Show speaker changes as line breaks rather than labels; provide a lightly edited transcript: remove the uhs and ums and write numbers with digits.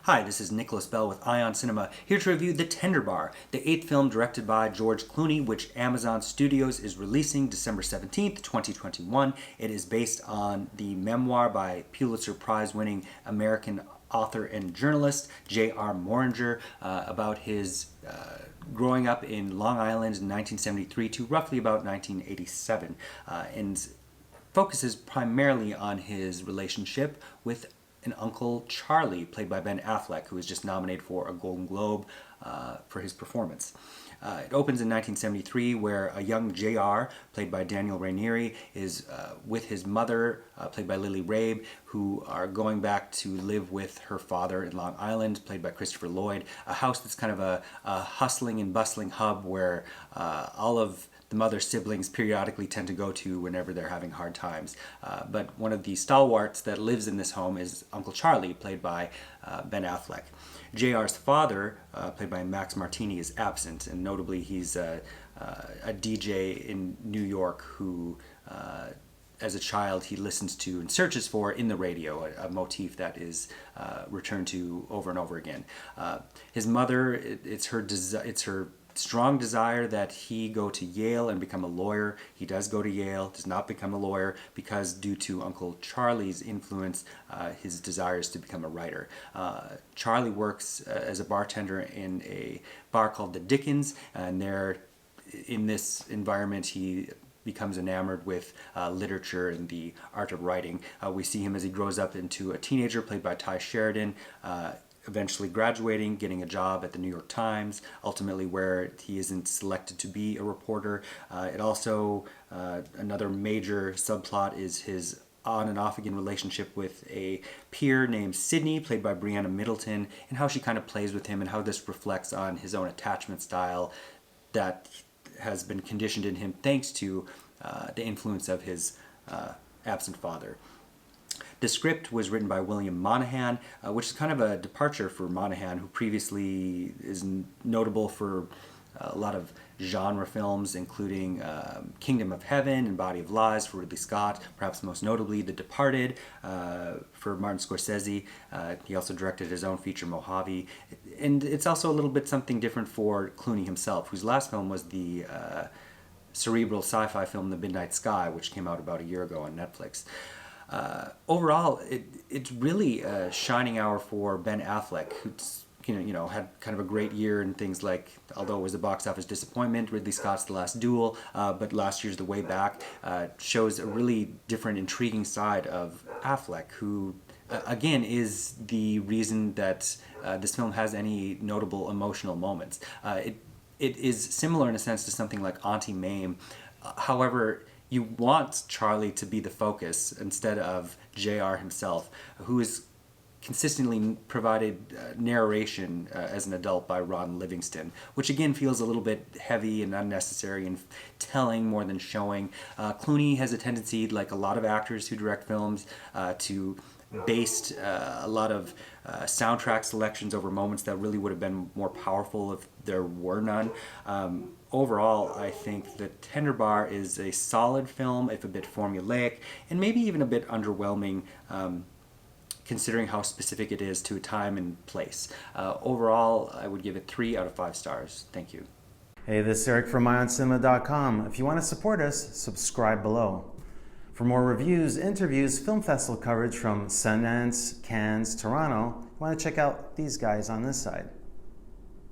Hi, this is Nicholas Bell with Ion Cinema, here to review The Tender Bar, the 8th film directed by George Clooney, which Amazon Studios is releasing December 17th, 2021. It is based on the memoir by Pulitzer Prize-winning American author and journalist J.R. Moehringer about his growing up in Long Island in 1973 to roughly about 1987, and focuses primarily on his relationship with an Uncle Charlie, played by Ben Affleck, who was just nominated for a Golden Globe for his performance. It opens in 1973, where a young J.R., played by Daniel Ranieri, is with his mother, played by Rabe, who are going back to live with her father in Long Island, played by Christopher Lloyd, a house that's kind of a hustling and bustling hub where all of the mother's siblings periodically tend to go to whenever they're having hard times. But one of the stalwarts that lives in this home is Uncle Charlie, played by Ben Affleck. JR's father, played by Martini, is absent, and notably he's a DJ in New York who, as a child, he listens to and searches for in the radio, a motif that is returned to over and over again. His mother, it's her strong desire that he go to Yale and become a lawyer. He does go to Yale, does not become a lawyer because, due to Uncle Charlie's influence, his desires to become a writer. Charlie works as a bartender in a bar called the Dickens, and there, in this environment, he becomes enamored with literature and the art of writing. We see him as he grows up into a teenager, played by Sheridan, eventually graduating, getting a job at the New York Times, ultimately where he isn't selected to be a reporter. It also, another major subplot is his on and off again relationship with a peer named Sydney, played by Briana Middleton, and how she kind of plays with him and how this reflects on his own attachment style that has been conditioned in him thanks to the influence of his absent father. The script was written by William Monahan, which is kind of a departure for Monahan, who previously is notable for a lot of genre films, including Kingdom of Heaven and Body of Lies for Ridley Scott, perhaps most notably The Departed for Martin Scorsese. He also directed his own feature, Mojave. And it's also a little bit something different for Clooney himself, whose last film was the cerebral sci-fi film The Midnight Sky, which came out about a year ago on Netflix. Overall, it's really a shining hour for Ben Affleck, who's had kind of a great year in things like, although it was a box office disappointment, Ridley Scott's The Last Duel, but last year's The Way Back shows a really different, intriguing side of Affleck, who again is the reason that this film has any notable emotional moments. It is similar in a sense to something like Auntie Mame. However, you want Charlie to be the focus instead of JR himself, who is consistently provided narration as an adult by Ron Livingston, which again feels a little bit heavy and unnecessary and telling more than showing. Clooney has a tendency, like a lot of actors who direct films, to base a lot of soundtrack selections over moments that really would have been more powerful if there were none. Overall, I think The Tender Bar is a solid film, if a bit formulaic, and maybe even a bit underwhelming, considering how specific it is to a time and place. Overall, I would give it 3 out of 5 stars. Thank you.
Hey, this is Eric from IONCINEMA.com. If you want to support us, subscribe below. For more reviews, interviews, film festival coverage from Sundance, Cannes, Toronto, you want to check out these guys on this side.